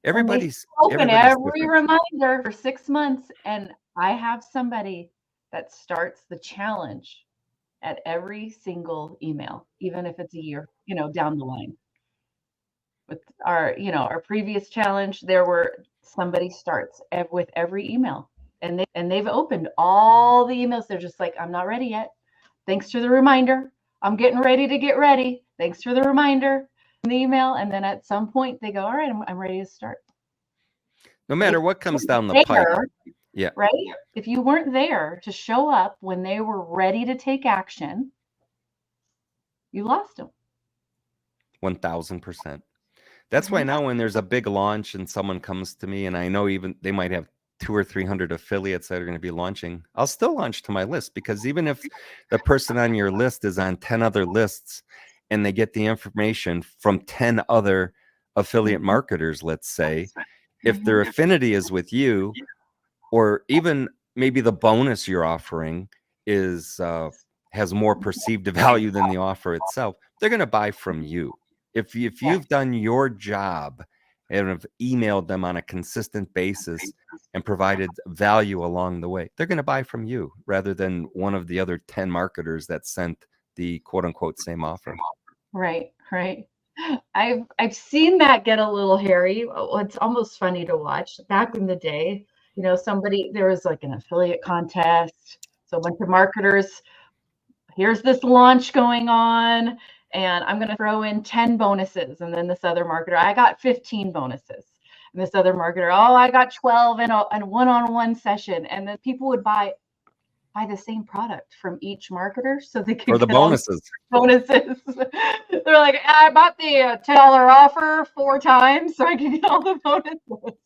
[SPEAKER 2] Everybody's
[SPEAKER 1] open every reminder for 6 months, and I have somebody that starts the challenge at every single email, even if it's a year, down the line. With our previous challenge, somebody starts with every email, and they've opened all the emails. They're just like, I'm not ready yet. Thanks for the reminder. I'm getting ready to get ready. Thanks for the reminder. The email, and then at some point they go, all right, I'm ready to start.
[SPEAKER 2] No matter what comes down the pipe.
[SPEAKER 1] Right? If you weren't there to show up when they were ready to take action, you lost them.
[SPEAKER 2] 1000%. That's why now when there's a big launch and someone comes to me, and I know even they might have 200 or 300 affiliates that are going to be launching, I'll still launch to my list, because even if the person on your list is on 10 other lists and they get the information from 10 other affiliate marketers, let's say, if their affinity is with you, or even maybe the bonus you're offering is has more perceived value than the offer itself, they're going to buy from you. If you've done your job and have emailed them on a consistent basis and provided value along the way, they're going to buy from you rather than one of the other 10 marketers that sent the quote unquote same offer.
[SPEAKER 1] Right, right. I've seen that get a little hairy. It's almost funny to watch. Back in the day, there was like an affiliate contest. So a bunch of marketers, here's this launch going on, and I'm going to throw in 10 bonuses. And then this other marketer, I got 15 bonuses. And this other marketer, oh, I got 12 in a one-on-one session. And then people would buy the same product from each marketer so they could
[SPEAKER 2] Or the
[SPEAKER 1] get all
[SPEAKER 2] bonuses.
[SPEAKER 1] bonuses. They're like, I bought the $10 offer 4 times so I can get all the bonuses.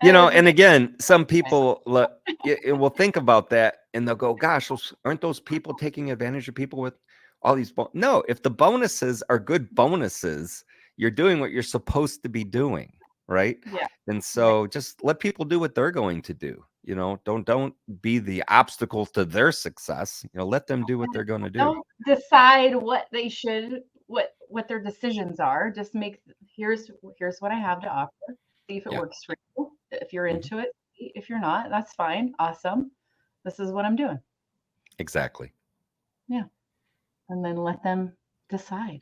[SPEAKER 2] And again, some people will think about that and they'll go, gosh, aren't those people taking advantage of people with all these no, if the bonuses are good bonuses, you're doing what you're supposed to be doing, right?
[SPEAKER 1] Yeah.
[SPEAKER 2] And so just let people do what they're going to do. Don't be the obstacle to their success. Let them do what they're going to do.
[SPEAKER 1] Don't decide what they should, what their decisions are. Just here's what I have to offer. See if it works for you. If you're into it, if you're not, that's fine. Awesome. This is what I'm doing.
[SPEAKER 2] Exactly.
[SPEAKER 1] Yeah. And then let them decide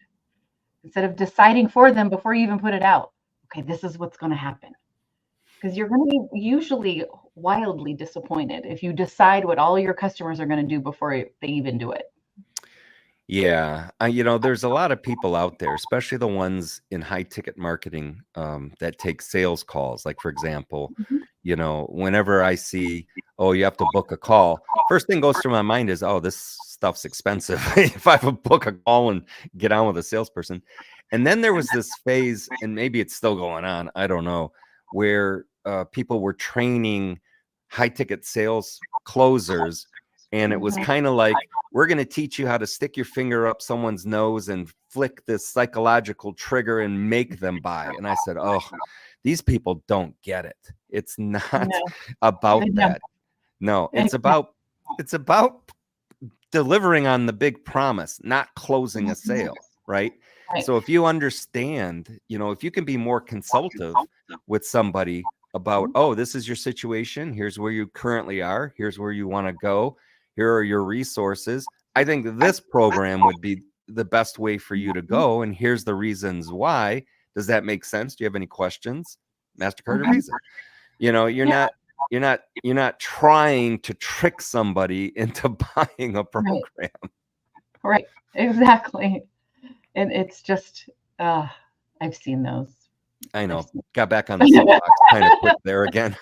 [SPEAKER 1] instead of deciding for them before you even put it out. Okay, this is what's going to happen. Because you're going to be usually wildly disappointed if you decide what all your customers are going to do before they even do it.
[SPEAKER 2] Yeah. There's a lot of people out there, especially the ones in high ticket marketing that take sales calls. Like, for example, whenever I see, oh, you have to book a call, first thing goes through my mind is, oh, this stuff's expensive. If I have to book a call and get on with a salesperson. And then there was this phase, and maybe it's still going on, I don't know, where people were training high ticket sales closers. And it was kind of like, we're going to teach you how to stick your finger up someone's nose and flick this psychological trigger and make them buy. And I said, oh, these people don't get it. It's not about that. No, it's about delivering on the big promise, not closing a sale, right? So if you understand, if you can be more consultative with somebody about, oh, this is your situation. Here's where you currently are. Here's where you want to go. Here are your resources. I think this program would be the best way for you to go. And here's the reasons why. Does that make sense? Do you have any questions? MasterCard or Visa? You're not trying to trick somebody into buying a program.
[SPEAKER 1] Right. Exactly. And it's just, I've seen those.
[SPEAKER 2] I know. Got back on the soapbox kind of quick there again.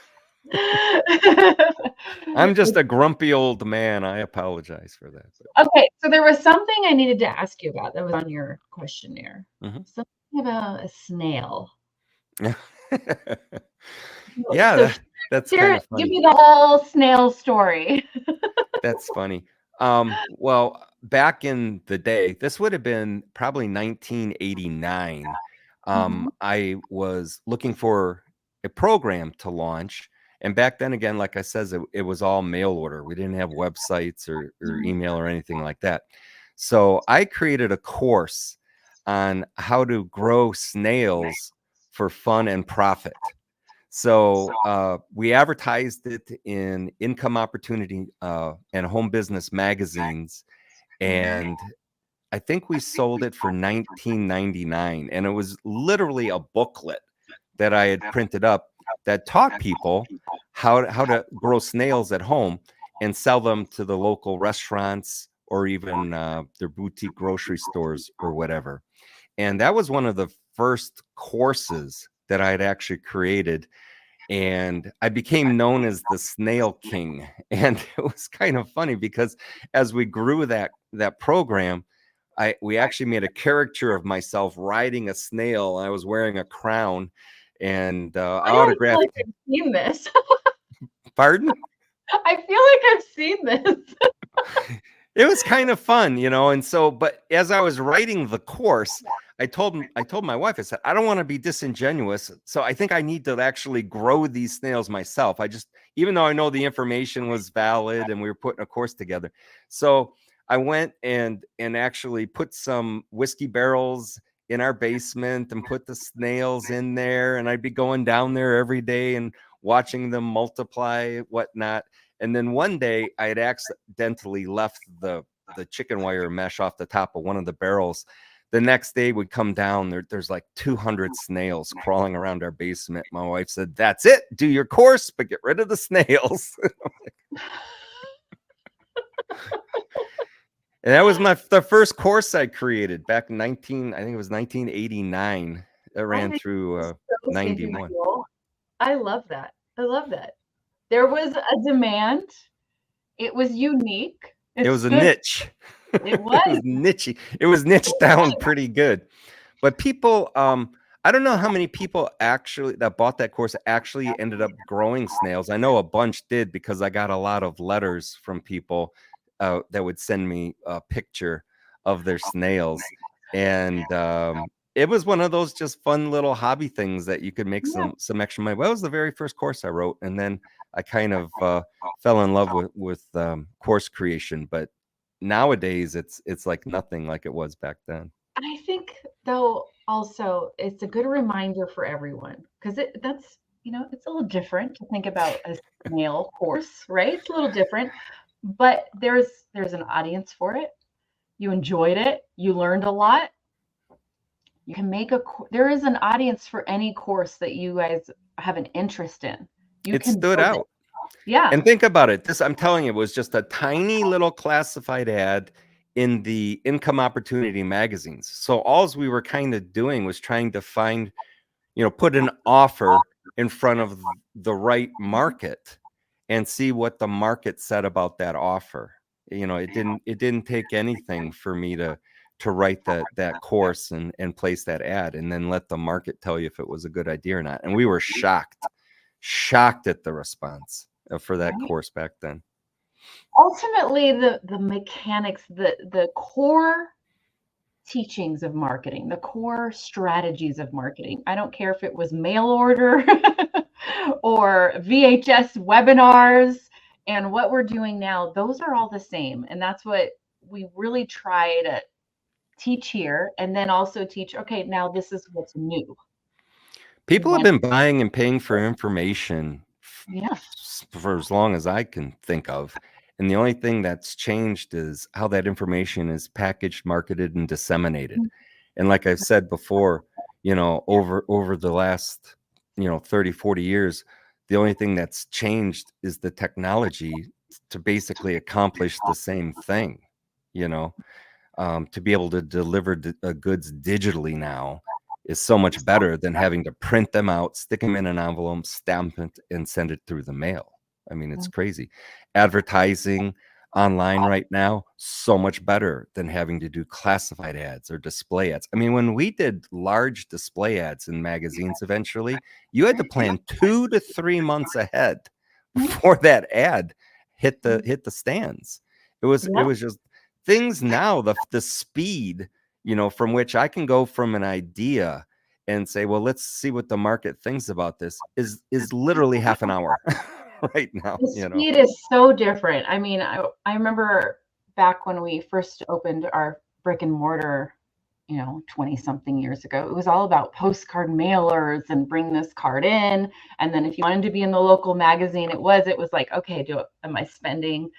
[SPEAKER 2] I'm just a grumpy old man. I apologize for that.
[SPEAKER 1] Okay, so there was something I needed to ask you about that was on your questionnaire. Something about a snail.
[SPEAKER 2] Yeah, that's kind of funny.
[SPEAKER 1] Give me the whole snail story.
[SPEAKER 2] That's funny. Well, back in the day, this would have been probably 1989. I was looking for a program to launch. And back then, again, like I said, it was all mail order. We didn't have websites or email or anything like that. So I created a course on how to grow snails for fun and profit. So we advertised it in Income Opportunity and Home Business magazines. And I think we sold it for $19.99. And it was literally a booklet that I had printed up that taught people how to grow snails at home and sell them to the local restaurants or even their boutique grocery stores or whatever. And that was one of the first courses that I had actually created. And I became known as the Snail King. And it was kind of funny because as we grew that program, we actually made a caricature of myself riding a snail. I was wearing a crown and autographed.
[SPEAKER 1] I feel like I've seen this.
[SPEAKER 2] Pardon?
[SPEAKER 1] I feel like I've seen this.
[SPEAKER 2] It was kind of fun, and so, but as I was writing the course, I told my wife, I said, I don't want to be disingenuous. So I think I need to actually grow these snails myself. Even though I know the information was valid and we were putting a course together. So I went and actually put some whiskey barrels in our basement and put the snails in there. And I'd be going down there every day and watching them multiply, whatnot. And then one day I had accidentally left the chicken wire mesh off the top of one of the barrels. The next day would come down, there's like 200 snails crawling around our basement. My wife said, "That's it, do your course, but get rid of the snails." And that was the first course I created back in I think it was 1989. It ran through
[SPEAKER 1] So
[SPEAKER 2] 91.
[SPEAKER 1] individual. I love that. I love that. There was a demand. It was unique.
[SPEAKER 2] It was a
[SPEAKER 1] good.
[SPEAKER 2] niche.
[SPEAKER 1] It was.
[SPEAKER 2] It was niche. It was niched down pretty good. But people, I don't know how many people actually that bought that course actually ended up growing snails. I know a bunch did, because I got a lot of letters from people that would send me a picture of their snails. And it was one of those just fun little hobby things that you could make some extra money. Well, that was the very first course I wrote. And then I kind of fell in love with course creation. But nowadays it's like nothing like it was back then.
[SPEAKER 1] I think, though, also it's a good reminder for everyone, because that's, it's a little different to think about a snail course, right? It's a little different, but there's an audience for it. You enjoyed it. You learned a lot. You can make there is an audience for any course that you guys have an interest in.
[SPEAKER 2] It stood out.
[SPEAKER 1] Yeah.
[SPEAKER 2] And think about it. I'm telling you, it was just a tiny little classified ad in the income opportunity magazines. So all we were kind of doing was trying to find, put an offer in front of the right market and see what the market said about that offer. It didn't take anything for me to write that course and place that ad and then let the market tell you if it was a good idea or not. And we were shocked at the response for that course back then.
[SPEAKER 1] Ultimately, the mechanics, the core teachings of marketing, the core strategies of marketing. I don't care if it was mail order or VHS webinars and what we're doing now, those are all the same. And that's what we really try to teach here. And then also teach, okay, now this is what's new.
[SPEAKER 2] People have been buying and paying for information
[SPEAKER 1] yeah.
[SPEAKER 2] for as long as I can think of. And the only thing that's changed is how that information is packaged, marketed, and disseminated. And like I've said before, over the last, 30, 40 years, the only thing that's changed is the technology to basically accomplish the same thing, to be able to deliver goods digitally now is so much better than having to print them out, stick them in an envelope, stamp it, and send it through the mail. I mean, it's crazy. Advertising online right now, so much better than having to do classified ads or display ads. I mean, when we did large display ads in magazines eventually, you had to plan 2 to 3 months ahead before that ad hit the stands. It was just things now, the speed, from which I can go from an idea and say, well, let's see what the market thinks about this is literally half an hour right now.
[SPEAKER 1] The speed is so different. I mean, I remember back when we first opened our brick and mortar, 20 something years ago, it was all about postcard mailers and bring this card in. And then if you wanted to be in the local magazine, it was like, okay, am I spending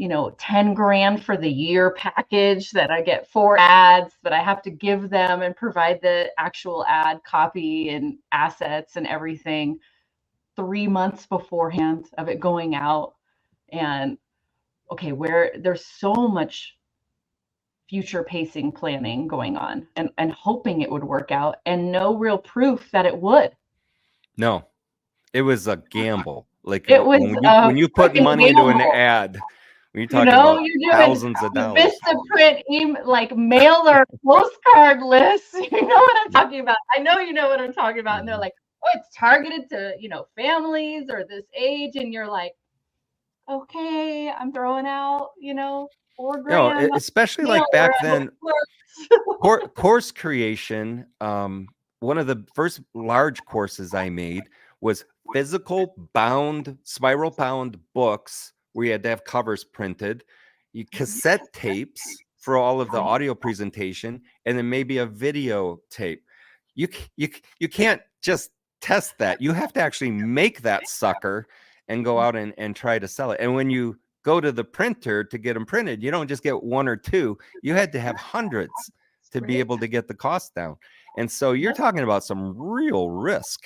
[SPEAKER 1] 10 grand for the year package that I get 4 ads that I have to give them and provide the actual ad copy and assets and everything 3 months beforehand of it going out. And okay, where there's so much future pacing planning going on and hoping it would work out and no real proof that it would.
[SPEAKER 2] No, it was a gamble. Like
[SPEAKER 1] it was
[SPEAKER 2] when you put money into an ad, when you're talking about thousands of dollars.
[SPEAKER 1] Vistaprint, like mailer postcard lists. You know what I'm talking about. I know you know what I'm talking about. And they're like, oh, it's targeted to, families or this age. And you're like, okay, I'm throwing out, $4 grand.
[SPEAKER 2] Especially like back then, course creation. One of the first large courses I made was physical bound, spiral bound books where you had to have covers printed, cassette tapes, for all of the audio presentation, and then maybe a video tape. You can't just test that. You have to actually make that sucker and go out and try to sell it. And when you go to the printer to get them printed, you don't just get one or two. You had to have hundreds to be able to get the cost down. And so you're talking about some real risk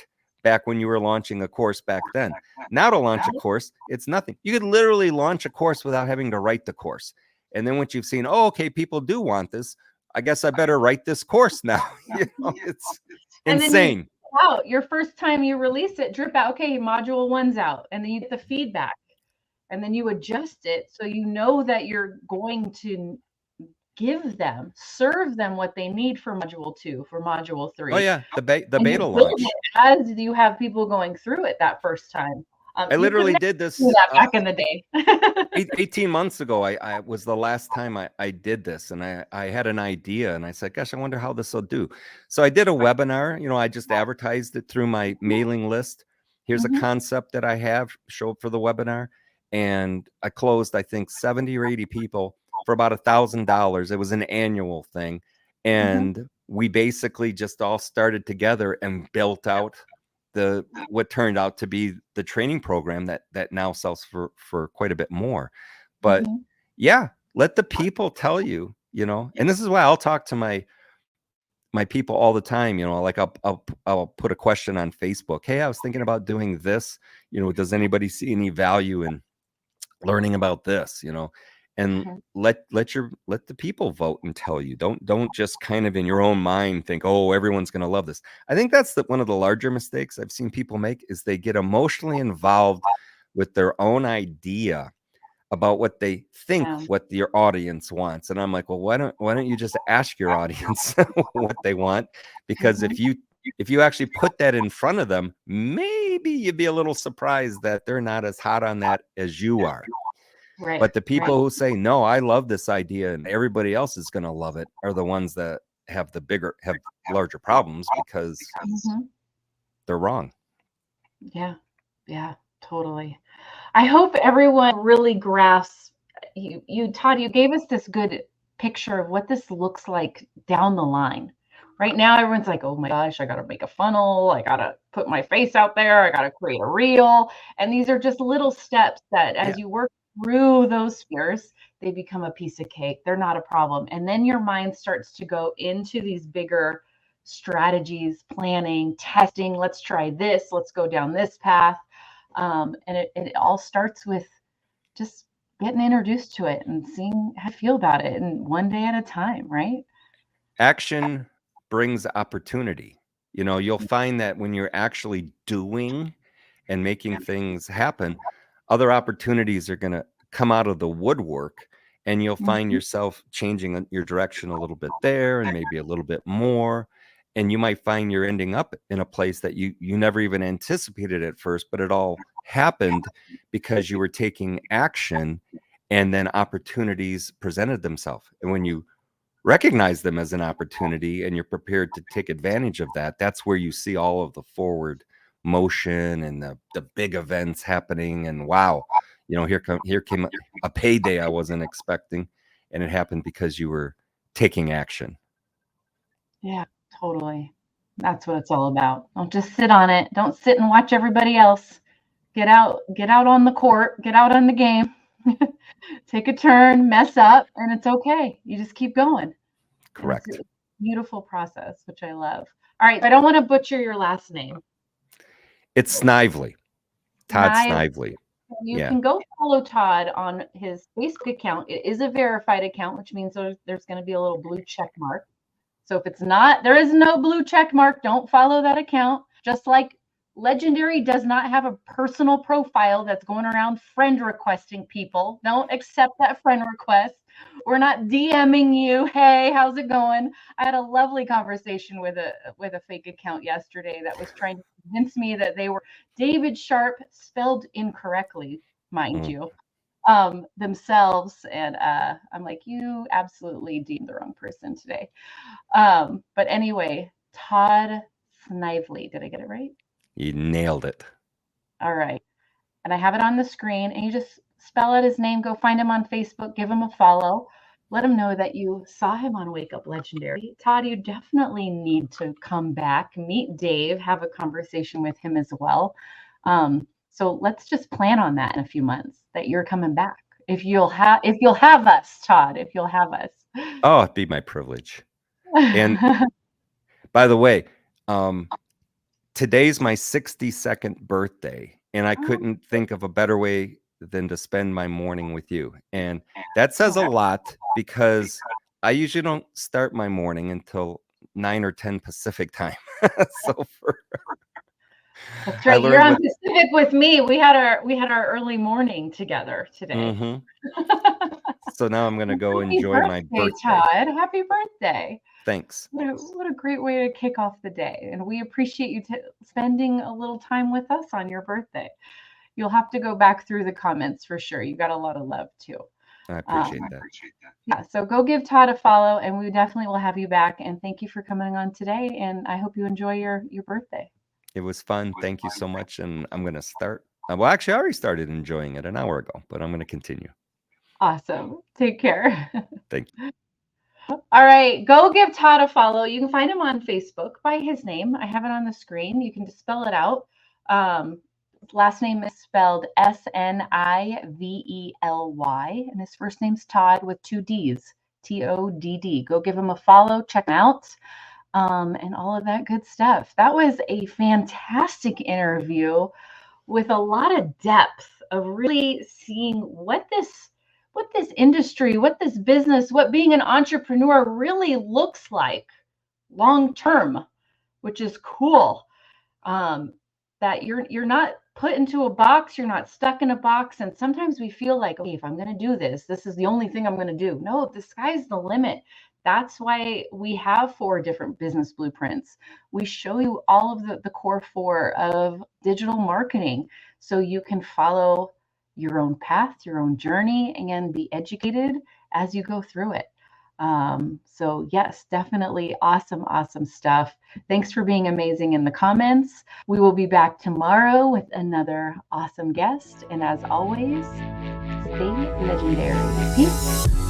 [SPEAKER 2] back when you were launching a course back then. Now to launch a course, it's nothing. You could literally launch a course without having to write the course. And then once you've seen, oh, okay, people do want this, I guess I better write this course now. You know, it's insane.
[SPEAKER 1] Out your first time you release it, drip out, okay, module 1's out, and then you get the feedback, and then you adjust it so you know that you're going to serve them what they need for module 2, for module 3.
[SPEAKER 2] Oh yeah, the beta launch.
[SPEAKER 1] As you have people going through it that first time.
[SPEAKER 2] I literally did this
[SPEAKER 1] back in the day.
[SPEAKER 2] 18 months ago. I was the last time I did this, and I had an idea, and I said, gosh, I wonder how this will do. So I did a webinar. You know, I just advertised it through my mailing list. Here's a concept that I have, show up for the webinar. And I closed, I think, 70 or 80 people for about $1,000. It was an annual thing. And we basically just all started together and built out what turned out to be the training program that now sells for quite a bit more. But yeah, let the people tell you, you know, and this is why I'll talk to my people all the time, you know, like I'll put a question on Facebook. Hey, I was thinking about doing this, you know, does anybody see any value in learning about this, you know? And let the people vote and tell you. Don't just kind of in your own mind think, oh, everyone's going to love this. I think that's one of the larger mistakes I've seen people make, is they get emotionally involved with their own idea about what they think what your audience wants. And I'm like, well, why don't you just ask your audience what they want? Because if you actually put that in front of them, maybe you'd be a little surprised that they're not as hot on that as you are. Right. But the people who say, no, I love this idea and everybody else is going to love it, are the ones that have larger problems, because they're wrong.
[SPEAKER 1] Yeah, totally. I hope everyone really grasps you, Todd, you gave us this good picture of what this looks like down the line. Right now, everyone's like, oh my gosh, I got to make a funnel. I got to put my face out there. I got to create a reel. And these are just little steps that as you work through those fears, they become a piece of cake. They're not a problem. And then your mind starts to go into these bigger strategies, planning, testing. Let's try this. Let's go down this path. And it all starts with just getting introduced to it and seeing how you feel about it, and one day at a time, right?
[SPEAKER 2] Action brings opportunity. You know, you'll find that when you're actually doing and making things happen, other opportunities are going to come out of the woodwork, and you'll find yourself changing your direction a little bit there and maybe a little bit more. And you might find you're ending up in a place that you never even anticipated at first, but it all happened because you were taking action, and then opportunities presented themselves. And when you recognize them as an opportunity and you're prepared to take advantage of that, that's where you see all of the forward motion and the big events happening. And wow, you know, here came a payday I wasn't expecting, and it happened because you were taking action.
[SPEAKER 1] Yeah, totally. That's what it's all about. Don't just sit on it. Don't sit and watch everybody else. Get out on the court, get out on the game. Take a turn, mess up, and it's okay. You just keep going.
[SPEAKER 2] Correct.
[SPEAKER 1] It's a beautiful process, which I love. All right, I don't want to butcher your last name. It's
[SPEAKER 2] Snively. Todd Snively.
[SPEAKER 1] You can go follow Todd on his Facebook account. It is a verified account, which means there's going to be a little blue check mark. So if it's not, there is no blue check mark, don't follow that account. Just like Legendary does not have a personal profile that's going around friend requesting people. Don't accept that friend request. We're not DMing you. Hey, how's it going? I had a lovely conversation with a fake account yesterday that was trying to convince me that they were David Sharpe, spelled incorrectly, mind you, themselves. And I'm like, you absolutely deemed the wrong person today. But anyway, Todd Snively. Did I get it right?
[SPEAKER 2] You nailed it.
[SPEAKER 1] All right. And I have it on the screen, and you just spell out his name, go find him on Facebook, give him a follow. let him know that you saw him on Wake Up Legendary. Todd, you definitely need to come back, meet Dave, have a conversation with him as well. So let's just plan on that in a few months that you're coming back. If you'll have us, Todd, if you'll have us.
[SPEAKER 2] Oh, it'd be my privilege. And by the way, today's my 62nd birthday, and I couldn't think of a better way than to spend my morning with you. And that says a lot, because I usually don't start my morning until 9 or 10 Pacific time. So
[SPEAKER 1] that's right. You're on Pacific with me. We had our early morning together today.
[SPEAKER 2] So now I'm going to go enjoy my birthday.
[SPEAKER 1] Todd, happy birthday.
[SPEAKER 2] Thanks.
[SPEAKER 1] What a great way to kick off the day. And we appreciate you spending a little time with us on your birthday. You'll have to go back through the comments for sure. You got a lot of love too.
[SPEAKER 2] I appreciate that.
[SPEAKER 1] Yeah, so go give Todd a follow, and we definitely will have you back. And thank you for coming on today. And I hope you enjoy your birthday.
[SPEAKER 2] It was fun. Thank you so much. And I'm going to start. Well, actually, I already started enjoying it an hour ago, but I'm going to continue.
[SPEAKER 1] Awesome. Take care.
[SPEAKER 2] Thank you.
[SPEAKER 1] All right. Go give Todd a follow. You can find him on Facebook by his name. I have it on the screen. You can just spell it out. Last name is spelled Snively, and his first name's Todd with 2 D's, Todd. Go give him a follow, check him out, and all of that good stuff. That was a fantastic interview with a lot of depth of really seeing what this industry, what this business, what being an entrepreneur really looks like long term, which is cool. That you're not put into a box, you're not stuck in a box. And sometimes we feel like, okay, if I'm going to do this, this is the only thing I'm going to do. No, the sky's the limit. That's why we have 4 different business blueprints. We show you all of the core 4 of digital marketing, so you can follow your own path, your own journey, and be educated as you go through it. So yes, definitely awesome stuff. Thanks for being amazing in the comments. We will be back tomorrow with another awesome guest. And as always, stay legendary. Peace.